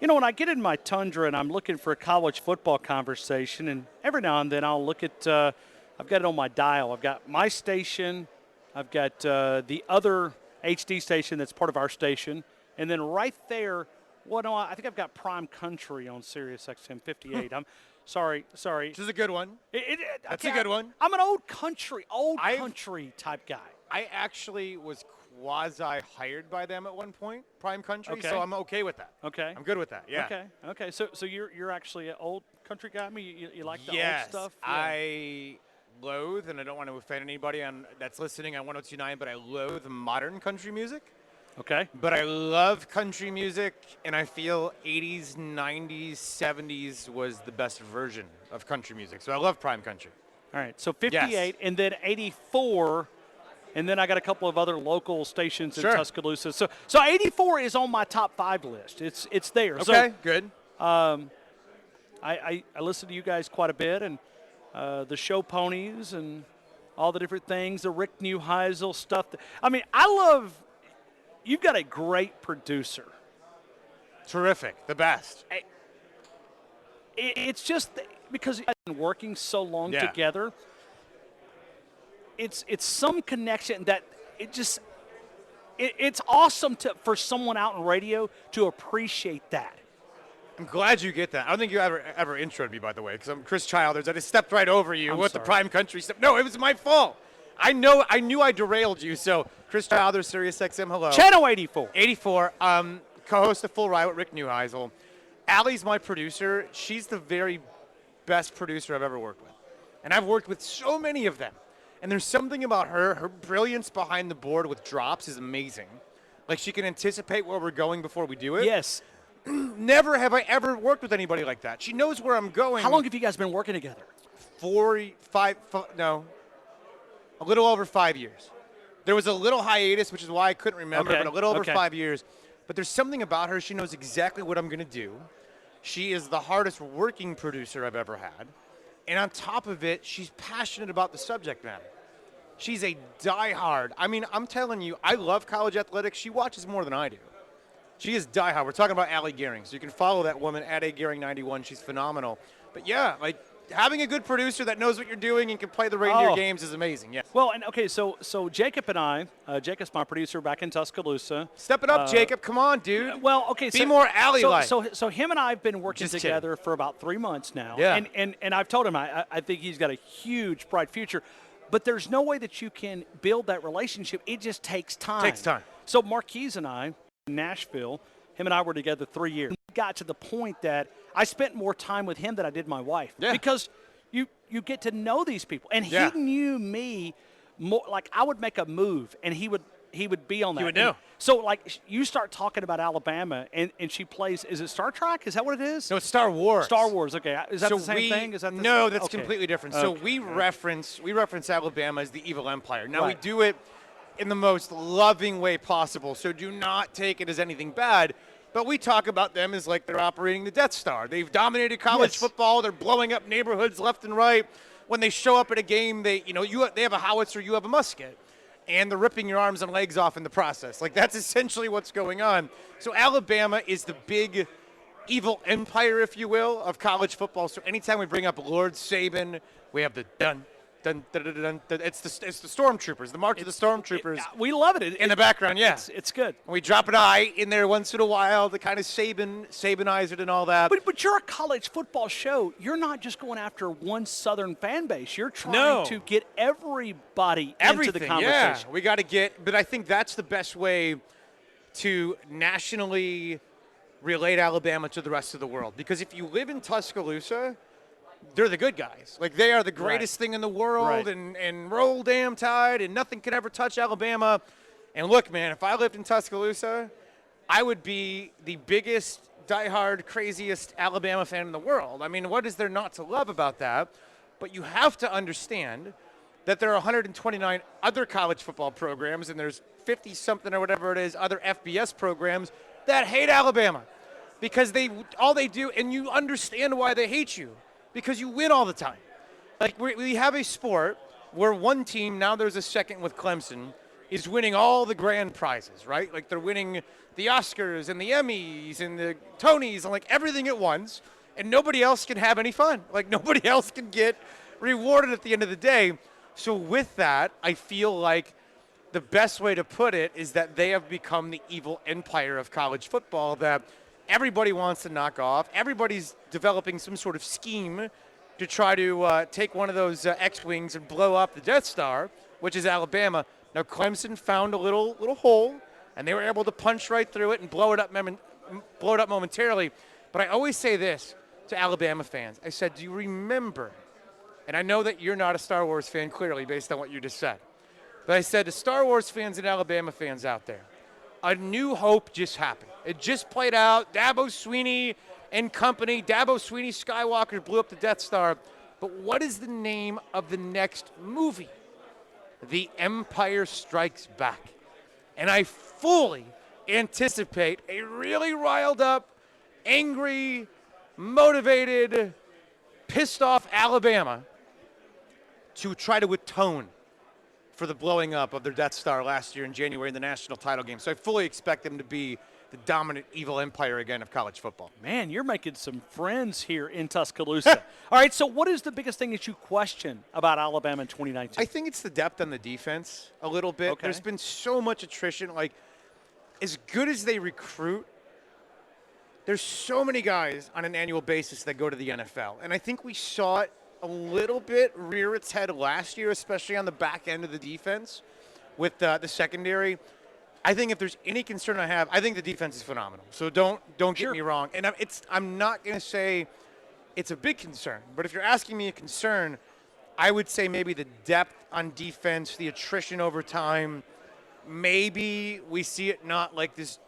You know, when I get in my Tundra and I'm looking for a college football conversation, and every now and then I'll look at, I've got it on my dial. I've got my station, I've got the other HD station that's part of our station, and then right there, I think I've got Prime Country on SiriusXM 58. I'm sorry. Which is a good one. That's a good one. I'm an old country type guy. I actually was quasi-hired by them at one point, Prime Country, Okay. so I'm okay with that. Okay. I'm good with that, yeah. Okay. So you're actually an old country guy? I mean, you like the Yes, old stuff? Yeah. I loathe, and I don't want to offend anybody that's listening on 102.9, but I loathe modern country music. Okay. But I love country music, and I feel 80s, 90s, 70s was the best version of country music. So I love Prime Country. All right. So 58, Yes. and then 84, and then I got a couple of other local stations in Sure. Tuscaloosa. So 84 is on my top 5 list. It's there. Okay, good. I listen to you guys quite a bit, and the show ponies and all the different things, the Rick Neuheisel stuff. I mean, I love. You've got a great producer. Terrific, the best. It's just because you've been working so long together. It's some connection that it's awesome for someone out in radio to appreciate that. I'm glad you get that. I don't think you ever introed me, by the way, because I'm Chris Childers. I just stepped right over you with the Prime Country stuff. No, it was my fault. I knew I derailed you. So Chris Childers, SiriusXM, hello. Channel 84. 84. Co-host of Full Ride with Rick Neuheisel. Allie's my producer. She's the very best producer I've ever worked with, and I've worked with so many of them. And there's something about her. Her brilliance behind the board with drops is amazing. Like, she can anticipate where we're going before we do it. Yes. Never have I ever worked with anybody like that. She knows where I'm going. How long have you guys been working together? A little over 5 years. There was a little hiatus, which is why I couldn't remember, but a little over 5 years. But there's something about her. She knows exactly what I'm going to do. She is the hardest working producer I've ever had. And on top of it, she's passionate about the subject matter. She's a diehard. I mean, I'm telling you, I love college athletics. She watches more than I do. She is diehard. We're talking about Allie Gehring. So you can follow that woman at @Gehring91. She's phenomenal. But yeah, like, having a good producer that knows what you're doing and can play the reindeer games is amazing. Yeah. Well, and okay, so Jacob and I, Jacob's my producer back in Tuscaloosa. Step it up, Jacob. Come on, dude. Well, okay. Be more Allie-like. So him and I have been working Just together for about 3 months now. Yeah. And I've told him I think he's got a huge, bright future. But there's no way that you can build that relationship. It just takes time. Takes time. So Marquise and I, in Nashville, him and I were together 3 years. We got to the point that I spent more time with him than I did my wife. Yeah. Because you get to know these people. And he knew me more. Like, I would make a move, and he would be on that. He would know. So, like, you start talking about Alabama, and she plays, is it Star Trek? Is that what it is? No, it's Star Wars. Star Wars, okay. Is that the same thing? No, that's completely different. So we reference Alabama as the evil empire. Now, we do it in the most loving way possible, so do not take it as anything bad. But we talk about them as like they're operating the Death Star. They've dominated college football. They're blowing up neighborhoods left and right. When they show up at a game, they have a howitzer, you have a musket. And they're ripping your arms and legs off in the process. Like, that's essentially what's going on. So Alabama is the big evil empire, if you will, of college football. So anytime we bring up Lord Saban, we have the dun, dun, dun, dun, dun, dun. It's the Stormtroopers, the March of the Stormtroopers. We love it. In the background, yeah. It's good. And we drop an I in there once in a while to kind of Sabanize it and all that. But you're a college football show. You're not just going after one Southern fan base. You're trying to get everybody into the conversation. Yeah, we got to but I think that's the best way to nationally relate Alabama to the rest of the world. Because if you live in Tuscaloosa, they're the good guys. Like, they are the greatest thing in the world, and roll damn tide, and nothing could ever touch Alabama. And look, man, if I lived in Tuscaloosa, I would be the biggest, diehard, craziest Alabama fan in the world. I mean, what is there not to love about that? But you have to understand that there are 129 other college football programs, and there's 50-something or whatever it is, other FBS programs that hate Alabama. Because all they do, and you understand why they hate you. Because you win all the time. Like, we have a sport where one team, now there's a second with Clemson, is winning all the grand prizes, right? Like they're winning the Oscars and the Emmys and the Tonys and like everything at once, and nobody else can have any fun. Like nobody else can get rewarded at the end of the day. So with that, I feel like the best way to put it is that they have become the evil empire of college football that everybody wants to knock off. Everybody's developing some sort of scheme to try to take one of those X-Wings and blow up the Death Star, which is Alabama. Now, Clemson found a little hole, and they were able to punch right through it and blow it up momentarily. But I always say this to Alabama fans. I said, do you remember, and I know that you're not a Star Wars fan, clearly, based on what you just said, but I said to Star Wars fans and Alabama fans out there, A New Hope just happened. It just played out. Dabo Swinney and company. Dabo Swinney Skywalker blew up the Death Star. But what is the name of the next movie? The Empire Strikes Back. And I fully anticipate a really riled up, angry, motivated, pissed off Alabama to try to atone for the blowing up of their Death Star last year in January in the national title game. So I fully expect them to be the dominant evil empire again of college football. Man, you're making some friends here in Tuscaloosa. All right, so what is the biggest thing that you question about Alabama in 2019? I think it's the depth on the defense a little bit. Okay. There's been so much attrition. Like, as good as they recruit, there's so many guys on an annual basis that go to the NFL. And I think we saw it a little bit rear its head last year, especially on the back end of the defense with the secondary. I think if there's any concern I have, I think the defense is phenomenal. So don't get me wrong. And I'm not going to say it's a big concern. But if you're asking me a concern, I would say maybe the depth on defense, the attrition over time. Maybe we see it not like this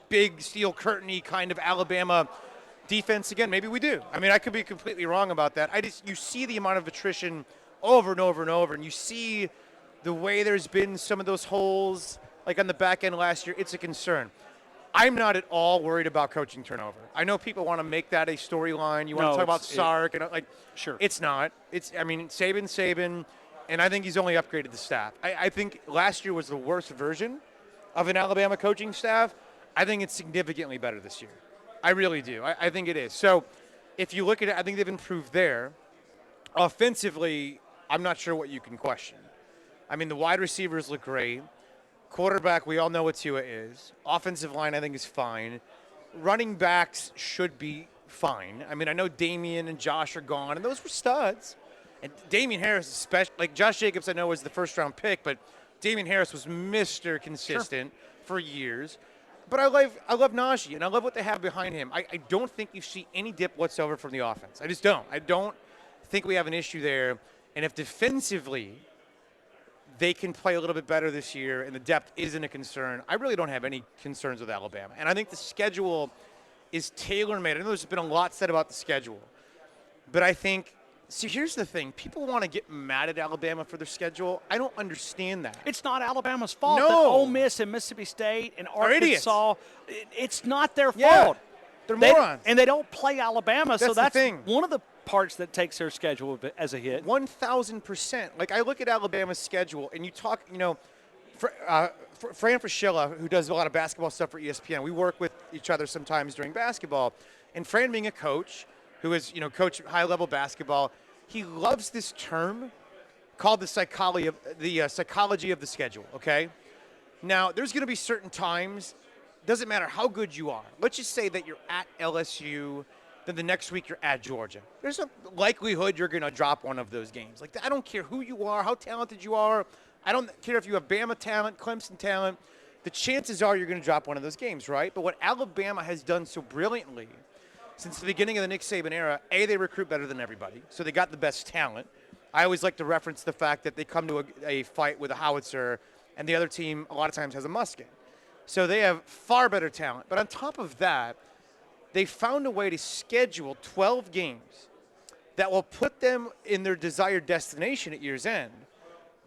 big steel curtain-y kind of Alabama defense again. Maybe we do. I mean, I could be completely wrong about that. You see the amount of attrition over and over and over, and you see the way there's been some of those holes, like on the back end last year. It's a concern. I'm not at all worried about coaching turnover. I know people want to make that a storyline. You want to talk about Sark and like, sure, it's not. Saban, and I think he's only upgraded the staff. I think last year was the worst version of an Alabama coaching staff. I think it's significantly better this year. I really do. I think it is. So if you look at it, I think they've improved there. Offensively, I'm not sure what you can question. I mean, the wide receivers look great. Quarterback, we all know what Tua is. Offensive line, I think, is fine. Running backs should be fine. I mean, I know Damian and Josh are gone, and those were studs. And Damian Harris, especially, like Josh Jacobs, I know was the first-round pick, but Damian Harris was Mr. Consistent for years. But I love Najee, and I love what they have behind him. I don't think you see any dip whatsoever from the offense. I just don't. I don't think we have an issue there. And if defensively they can play a little bit better this year and the depth isn't a concern, I really don't have any concerns with Alabama. And I think the schedule is tailor-made. I know there's been a lot said about the schedule. But I think, see, here's the thing. People want to get mad at Alabama for their schedule. I don't understand that. It's not Alabama's fault No. that Ole Miss and Mississippi State and Arkansas, it's not their fault. They're morons. And they don't play Alabama, so that's the thing. one of the parts that takes their schedule as a hit. 1,000%. Like, I look at Alabama's schedule, and you talk, Fran Fraschilla, who does a lot of basketball stuff for ESPN, we work with each other sometimes during basketball. And Fran being a coach, who is, coach high-level basketball, he loves this term called the psychology of the schedule, okay? Now, there's going to be certain times, doesn't matter how good you are. Let's just say that you're at LSU, then the next week you're at Georgia. There's a likelihood you're going to drop one of those games. Like, I don't care who you are, how talented you are. I don't care if you have Bama talent, Clemson talent. The chances are you're going to drop one of those games, right? But what Alabama has done so brilliantly since the beginning of the Nick Saban era, they recruit better than everybody, so they got the best talent. I always like to reference the fact that they come to a fight with a howitzer, and the other team a lot of times has a musket. So they have far better talent. But on top of that, they found a way to schedule 12 games that will put them in their desired destination at year's end.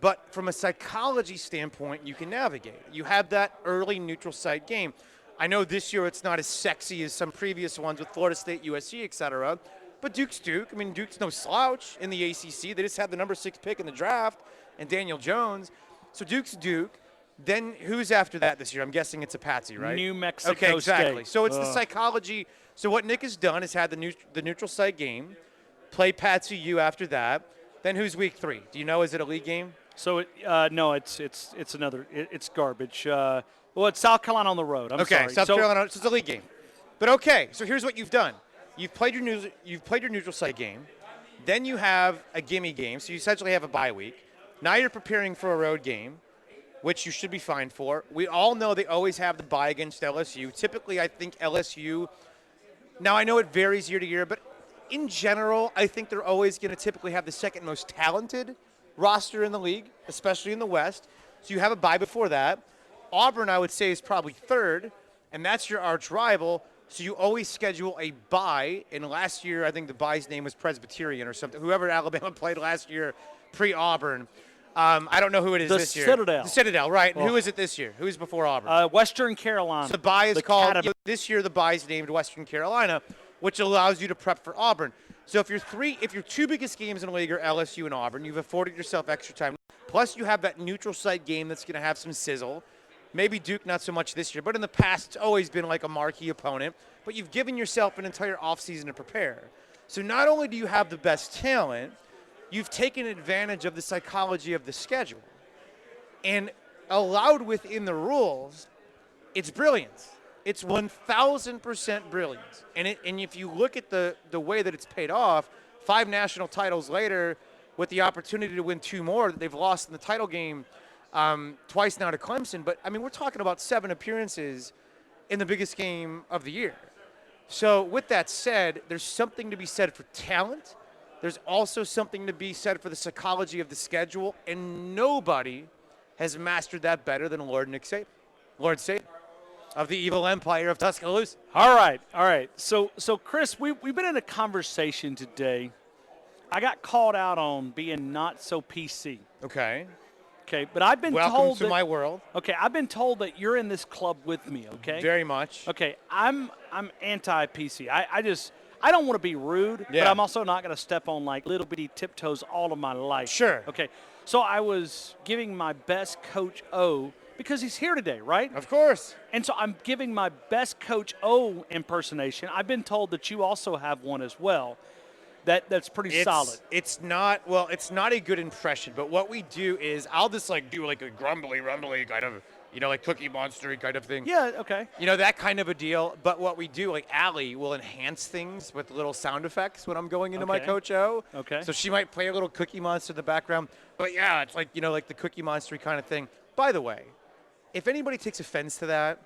But from a psychology standpoint, you can navigate. You have that early neutral site game. I know this year it's not as sexy as some previous ones with Florida State, USC, et cetera, but Duke's Duke. I mean, Duke's no slouch in the ACC. They just had the number 6 pick in the draft and Daniel Jones. So Duke's Duke. Then who's after that this year? I'm guessing it's a patsy, right? New Mexico Okay, exactly. State. So it's the psychology. So what Nick has done is had the neutral site game, play patsy U after that. Then who's week 3? Do you know? Is it a league game? So no, it's another. It's garbage. Well, it's South Carolina on the road. I'm sorry. South Carolina. So it's a league game. But okay, so here's what you've done. You've played your neutral site game. Then you have a gimme game. So you essentially have a bye week. Now you're preparing for a road game, which you should be fine for. We all know they always have the bye against LSU. Typically, I think LSU. Now I know it varies year to year, but in general, I think they're always going to typically have the second most talented roster in the league, especially in the West. So you have a bye before that. Auburn, I would say, is probably third, and that's your arch rival. So you always schedule a bye. And last year, I think the bye's name was Presbyterian or something. Whoever Alabama played last year, pre-Auburn. I don't know who it is this year. Citadel. The Citadel, right. And Oh. who is it this year? Who's before Auburn? Western Carolina. So the bye is The called Caterpillar. this year. The bye is named Western Carolina, which allows you to prep for Auburn. So if your two biggest games in the league are LSU and Auburn, you've afforded yourself extra time. Plus, you have that neutral site game that's going to have some sizzle. Maybe Duke not so much this year, but in the past it's always been like a marquee opponent. But you've given yourself an entire offseason to prepare. So not only do you have the best talent, you've taken advantage of the psychology of the schedule. And allowed within the rules, it's brilliance. It's 1,000% brilliance. And if you look at the way that it's paid off, 5 national titles later, with the opportunity to win 2 more that they've lost in the title game twice now to Clemson. But, I mean, we're talking about 7 appearances in the biggest game of the year. So with that said, there's something to be said for talent. There's also something to be said for the psychology of the schedule. And nobody has mastered that better than Lord Nick Saban. Lord Saban of the evil empire of Tuscaloosa. All right. So Chris, we've been in a conversation today. I got called out on being not so PC. Okay. Okay, but I've been Welcome told to that, my world. Okay, I've been told that you're in this club with me. Okay. Very much. Okay, I'm anti-PC. I don't want to be rude, but Yeah. I'm also not going to step on like little bitty tiptoes all of my life. Sure. Okay, so I was giving my best Coach O because he's here today, right? Of course. And so I'm giving my best Coach O impersonation. I've been told that you also have one as well. That's pretty solid. It's not a good impression, but what we do is I'll just like do like a grumbly kind of, like Cookie Monster kind of thing. Yeah, okay. That kind of a deal. But what we do, like Allie will enhance things with little sound effects when I'm going into my Okay. Coach O. Okay. So she might play a little Cookie Monster in the background. But yeah, it's like, like the Cookie Monster kind of thing. By the way, if anybody takes offense to that,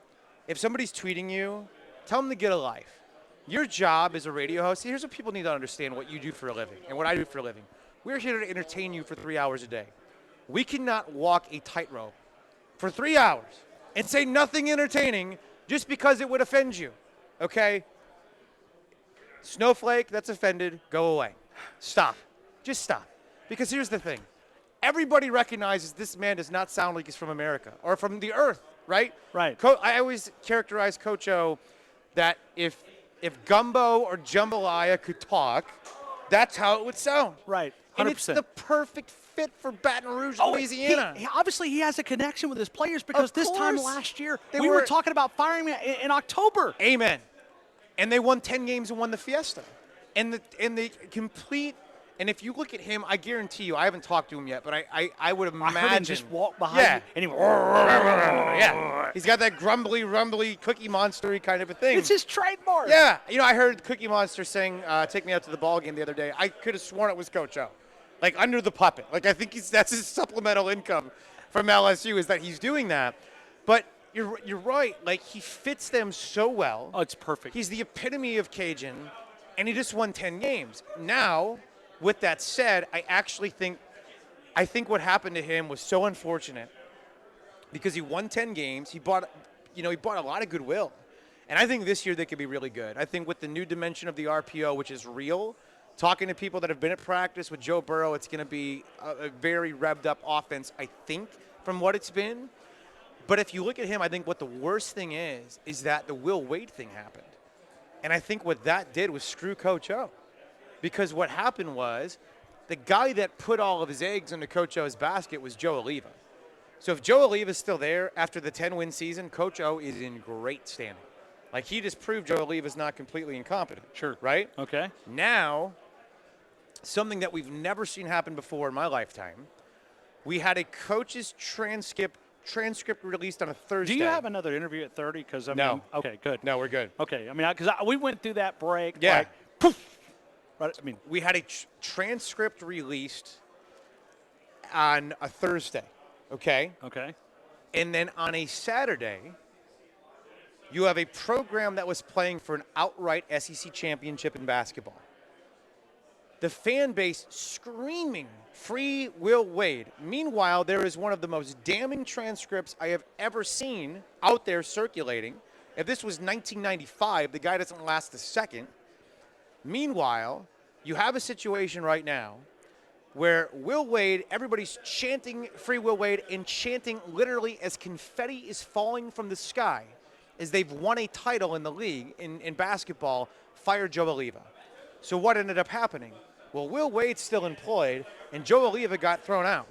if somebody's tweeting you, tell them to get a life. Your job as a radio host, here's what people need to understand what you do for a living and what I do for a living. We're here to entertain you for 3 hours a day. We cannot walk a tightrope for 3 hours and say nothing entertaining just because it would offend you, okay? Snowflake that's offended, go away. Stop. Just stop. Because here's the thing. Everybody recognizes this man does not sound like he's from America or from the earth, right? Right. I always characterize Coach O that if Gumbo or Jambalaya could talk, that's how it would sound. Right, 100%. And it's the perfect fit for Baton Rouge, Louisiana. Obviously, he has a connection with his players because Of this time course. last year, They we were were- talking about firing him in October. Amen. And they won 10 games and won the Fiesta. And the complete. And if you look at him, I guarantee you, I haven't talked to him yet, but I would imagine. I heard him just walk behind Yeah. you, and he went, Yeah. He's got that grumbly, rumbly, Cookie Monster-y kind of a thing. it's his trademark. Yeah. I heard Cookie Monster sing Take Me Out to the Ball Game the other day. I could have sworn it was Coach O. Like, under the puppet. Like, I think that's his supplemental income from LSU is that he's doing that. But you're right. Like, he fits them so well. Oh, it's perfect. He's the epitome of Cajun, and he just won 10 games. Now, with that said, I think what happened to him was so unfortunate because he won 10 games. He bought a lot of goodwill. And I think this year they could be really good. I think with the new dimension of the RPO, which is real, talking to people that have been at practice with Joe Burrow, it's going to be a very revved up offense, I think, from what it's been. But if you look at him, I think what the worst thing is that the Will Wade thing happened. And I think what that did was screw Coach O. Because what happened was the guy that put all of his eggs into Coach O's basket was Joe Oliva. So if Joe Oliva is still there after the 10-win season, Coach O is in great standing. Like, he just proved Joe Oliva is not completely incompetent. Sure. Right? Okay. Now, something that we've never seen happen before in my lifetime, we had a coach's transcript released on a Thursday. Do you have another interview at 30? Because No. Okay, good. No, we're good. Okay, I mean, because we went through that break. Yeah. Like, poof. Right. I mean, We had a transcript released on a Thursday, okay? okay. And then on a Saturday, you have a program that was playing for an outright SEC championship in basketball. The fan base screaming, "Free Will Wade." Meanwhile, there is one of the most damning transcripts I have ever seen out there circulating. If this was 1995, the guy doesn't last a second. Meanwhile, you have a situation right now where Will Wade, everybody's chanting Free Will Wade and chanting literally as confetti is falling from the sky as they've won a title in the league in basketball, fire Joe Oliva. So what ended up happening? Well, Will Wade's still employed, and Joe Oliva got thrown out.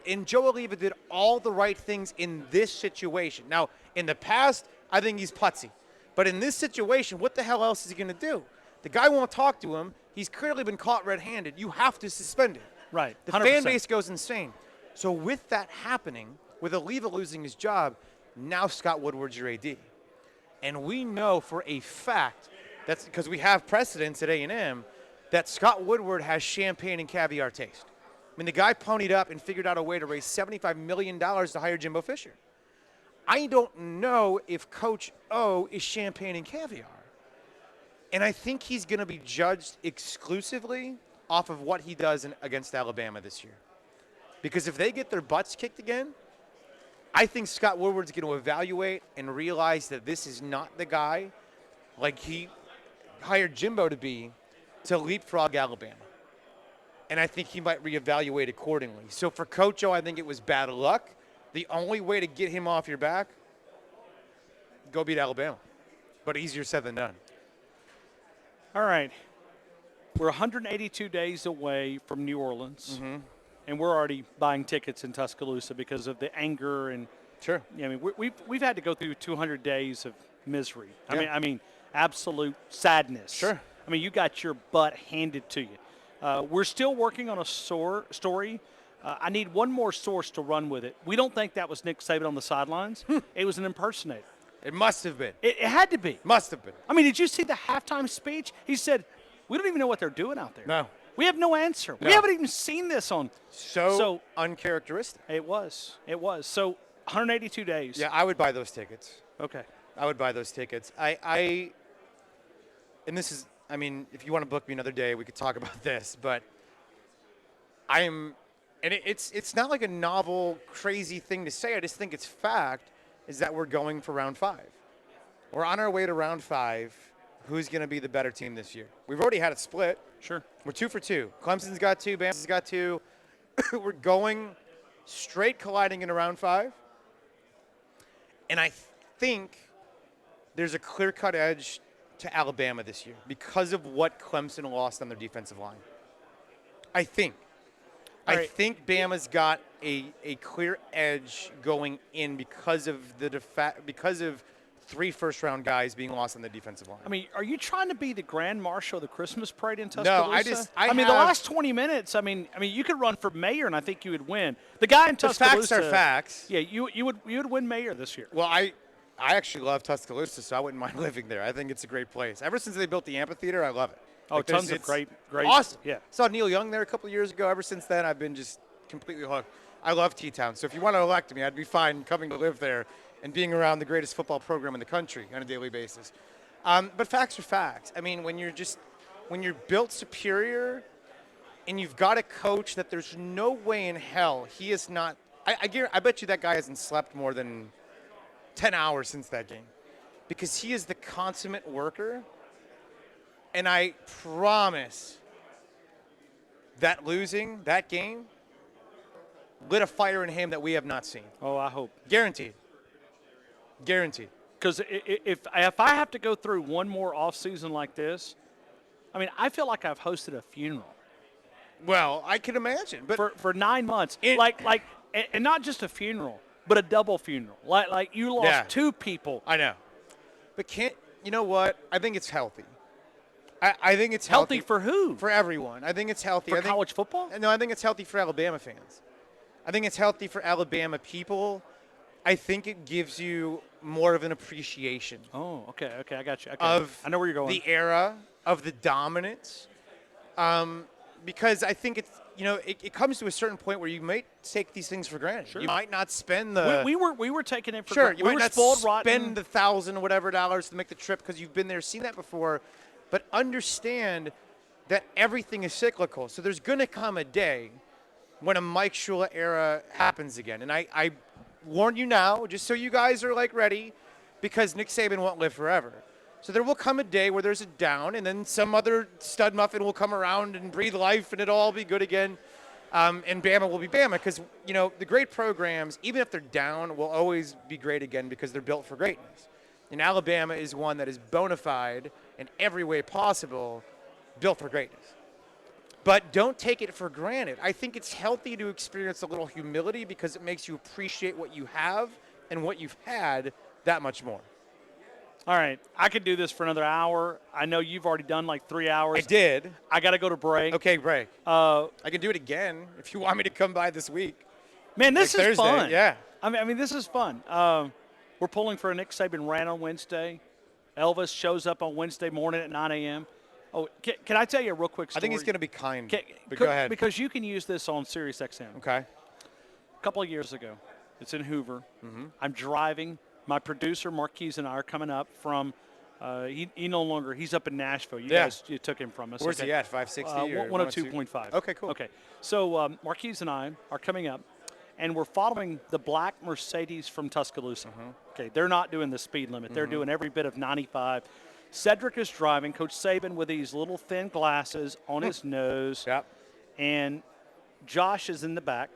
And Joe Oliva did all the right things in this situation. Now, in the past, I think he's putsy. But in this situation, what the hell else is he going to do? The guy won't talk to him. He's clearly been caught red-handed. You have to suspend him. Right. The 100%. fan base goes insane. So with that happening, with Oliva losing his job, now Scott Woodward's your AD. And we know for a fact, that's because we have precedents at A&M, that Scott Woodward has champagne and caviar taste. I mean, the guy ponied up and figured out a way to raise $75 million to hire Jimbo Fisher. I don't know if Coach O is champagne and caviar. And I think he's going to be judged exclusively off of what he does against Alabama this year. Because if they get their butts kicked again, I think Scott Woodward's going to evaluate and realize that this is not the guy like he hired Jimbo to be to leapfrog Alabama. And I think he might reevaluate accordingly. So for Coach O, I think it was bad luck. The only way to get him off your back, go beat Alabama. But easier said than done. All right. We're 182 days away from New Orleans, and we're already buying tickets in Tuscaloosa because of the anger and. Sure. Yeah, I mean, we've had to go through 200 days of misery. Yeah. I mean, absolute sadness. Sure. I mean, you got your butt handed to you. We're still working on a story. I need one more source to run with it. We don't think that was Nick Saban on the sidelines. It was an impersonator. It must have been. It had to be. Must have been. I mean, did you see the halftime speech? He said, "We don't even know what they're doing out there. No. We have no answer. No. We haven't even seen this on." So uncharacteristic. It was. So 182 days. Yeah, I would buy those tickets. Okay. I would buy those tickets. And this is, I mean, if you want to book me another day, we could talk about this, but it's not like a novel, crazy thing to say. I just think it's fact is that we're going for round 5. We're on our way to round 5. Who's going to be the better team this year? We've already had it split. Sure. We're 2 for 2. Clemson's got 2. Bama's got 2. We're going straight colliding into round 5. And I think there's a clear-cut edge to Alabama this year because of what Clemson lost on their defensive line. I think. Right. I think Bama's got a clear edge going in because of because of 3 first-round guys being lost on the defensive line. I mean, are you trying to be the grand marshal of the Christmas parade in Tuscaloosa? No, I mean, the last 20 minutes. I mean, you could run for mayor, and I think you would win. The guy in Tuscaloosa. The facts are facts. Yeah, you would win mayor this year. Well, I actually love Tuscaloosa, so I wouldn't mind living there. I think it's a great place. Ever since they built the amphitheater, I love it. Oh, tons of great. Awesome. Yeah. Saw Neil Young there a couple of years ago. Ever since then, I've been just completely hooked. I love T-Town. So if you want to elect me, I'd be fine coming to live there and being around the greatest football program in the country on a daily basis. But facts are facts. I mean, when you're built superior and you've got a coach that there's no way in hell he is not – I bet you that guy hasn't slept more than 10 hours since that game because he is the consummate worker. And I promise that losing that game lit a fire in him that we have not seen. Oh, I hope. Guaranteed. Guaranteed. Because if I have to go through one more offseason like this, I mean, I feel like I've hosted a funeral. Well, I can imagine. But For 9 months. and not just a funeral, but a double funeral. Like you lost two people. I know. But you know what? I think it's healthy. I think it's healthy. For who? For everyone. I think it's healthy. For college football? No, I think it's healthy for Alabama fans. I think it's healthy for Alabama people. I think it gives you more of an appreciation. Oh, okay, I got you. Okay. I know where you're going. The era of the dominance. Because I think it's, it comes to a certain point where you might take these things for granted. Sure. You might not spend the. We were taking it for granted. Sure, you might not spend the $1,000 or whatever to make the trip because you've been there, seen that before. But understand that everything is cyclical. So there's going to come a day when a Mike Shula era happens again. And I warn you now, just so you guys are ready, because Nick Saban won't live forever. So there will come a day where there's a down, and then some other stud muffin will come around and breathe life, and it'll all be good again. And Bama will be Bama because, the great programs, even if they're down, will always be great again because they're built for greatness. And Alabama is one that is bona fide in every way possible, built for greatness. But don't take it for granted. I think it's healthy to experience a little humility because it makes you appreciate what you have and what you've had that much more. All right. I could do this for another hour. I know you've already done 3 hours. I did. I got to go to break. Okay, break. I can do it again if you want me to come by this week. Man, this is Thursday. Fun. Yeah. I mean, this is fun. We're pulling for a Nick Saban rant on Wednesday. Elvis shows up on Wednesday morning at 9 a.m. Oh, can I tell you a real quick story? I think he's going to be kind. But go ahead. Because you can use this on SiriusXM. Okay. A couple of years ago, it's in Hoover. Mm-hmm. I'm driving. My producer, Marquise, and I are coming up from he's up in Nashville. You took him from us. Where's he at, 560 or 102.5. Okay, cool. Okay. So Marquise and I are coming up, and we're following the black Mercedes from Tuscaloosa. Mm-hmm. Okay, they're not doing the speed limit. They're doing every bit of 95. Cedric is driving. Coach Saban with these little thin glasses on his nose. Yep. And Josh is in the back.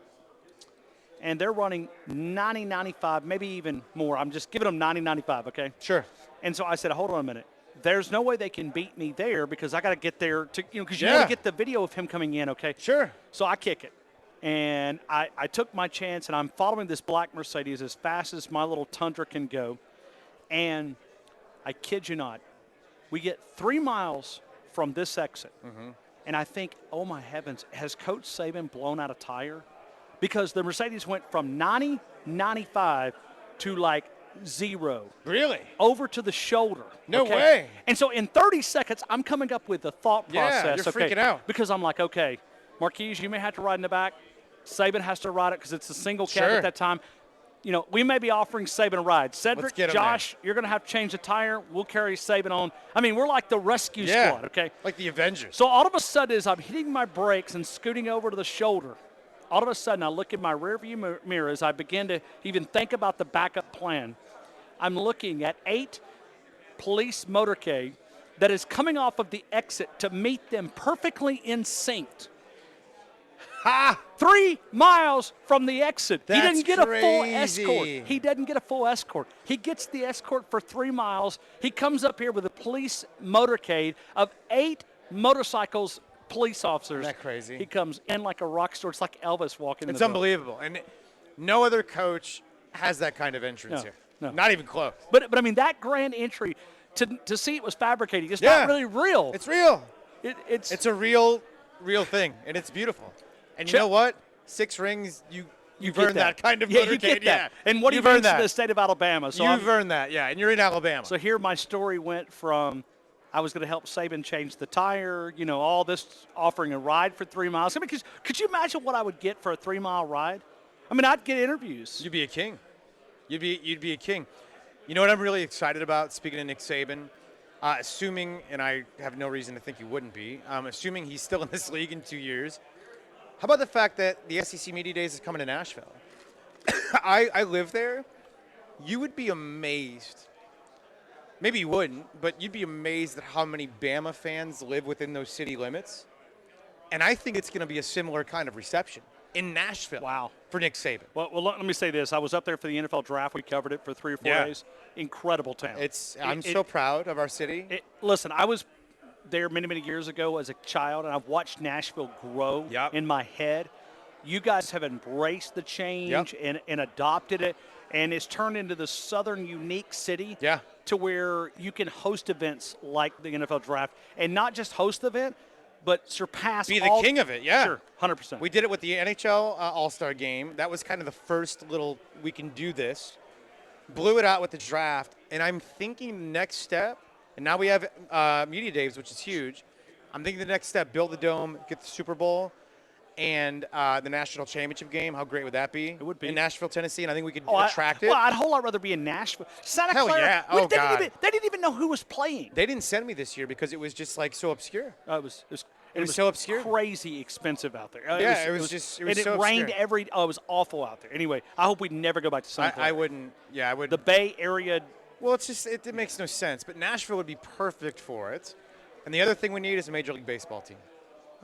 And they're running 90, 95, maybe even more. I'm just giving them 90, 95, okay? Sure. And so I said, hold on a minute. There's no way they can beat me there because I got to get there to, because you want to get the video of him coming in, okay? Sure. So I kick it. And I took my chance, and I'm following this black Mercedes as fast as my little Tundra can go. And I kid you not, we get 3 miles from this exit. Mm-hmm. And I think, oh, my heavens, has Coach Saban blown out a tire? Because the Mercedes went from 90, 95 to 0. Really? Over to the shoulder. No way. And so in 30 seconds, I'm coming up with the thought process. Yeah, you're freaking out. Because I'm like, okay, Marquise, you may have to ride in the back. Saban has to ride it because it's a single cab at that time. We may be offering Saban a ride. Cedric, Josh, you're going to have to change the tire. We'll carry Saban on. I mean, we're like the rescue squad, okay? Like the Avengers. So all of a sudden, as I'm hitting my brakes and scooting over to the shoulder, all of a sudden I look in my rearview mirror as I begin to even think about the backup plan. I'm looking at 8 police motorcade that is coming off of the exit to meet them perfectly in sync. 3 miles from the exit. That's he didn't get crazy. A full escort. He doesn't get a full escort. He gets the escort for 3 miles. He comes up here with a police motorcade of 8 motorcycles, police officers. Isn't that crazy? He comes in like a rock star. It's like Elvis walking in the It's unbelievable. And no other coach has that kind of entrance here. No. Not even close. But I mean, that grand entry, to see it was fabricated, it's not really real. It's real. It's a real thing, and it's beautiful. And you know what? 6 rings, you've earned that kind of motorcade. You get that. And what you've he earned brings that. to the state of Alabama. So you've earned that, yeah, and you're in Alabama. So here my story went from I was going to help Saban change the tire, all this, offering a ride for 3 miles. I mean, could you imagine what I would get for a 3-mile ride? I mean, I'd get interviews. You'd be a king. You'd be a king. You know what I'm really excited about, speaking of Nick Saban? Assuming, and I have no reason to think he wouldn't be, assuming he's still in this league in 2 years, how about the fact that the SEC Media Days is coming to Nashville? I live there. You would be amazed. Maybe you wouldn't, but you'd be amazed at how many Bama fans live within those city limits. And I think it's going to be a similar kind of reception in Nashville. Wow. For Nick Saban. Well, let me say this. I was up there for the NFL draft. We covered it for 3 or 4 days. Incredible town. I'm so proud of our city. Listen, I was there many, many years ago as a child, and I've watched Nashville grow in my head. you guys have embraced the change and adopted it, and it's turned into the southern unique city to where you can host events like the NFL Draft, and not just host the event, but surpass Be the king of it, Sure, 100%. We did it with the NHL All-Star Game. That was kind of the first little, we can do this. Blew it out with the draft, and I'm thinking next step, and now we have Media Days, which is huge. I'm thinking the next step, build the Dome, get the Super Bowl, and the national championship game. How great would that be? It would be. In Nashville, Tennessee, and I think we could attract it. Well, I'd a whole lot rather be in Nashville. Santa Hell Clara. yeah. Oh, God. They didn't even know who was playing. They didn't send me this year because it was just, like, so obscure. It was so obscure. Crazy expensive out there. It was so it rained obscure. it was awful out there. Anyway, I hope we never go back to Santa Clara. I wouldn't. Yeah, I would. The Bay Area. Well, it's just it makes no sense. But Nashville would be perfect for it. And the other thing we need is a Major League Baseball team.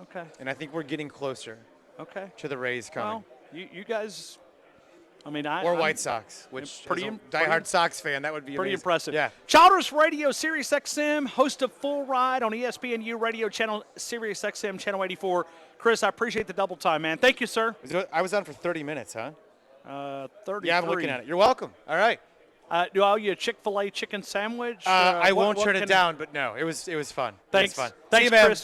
Okay. And I think we're getting closer. Okay. To the Rays coming. Well, you guys. I mean, White Sox, which pretty as a diehard Sox fan, that would be pretty amazing. impressive. Yeah. Childers Radio, SiriusXM, host of Full Ride on ESPNU Radio channel, SiriusXM channel 84. Chris, I appreciate the double time, man. Thank you, sir. I was on for 30 minutes, huh? 33. Yeah, I'm looking at it. You're welcome. All right. Do I owe you a Chick-fil-A chicken sandwich? I won't turn it down, but no, it was fun. Thanks. It was fun. Thanks, See you, man. Chris.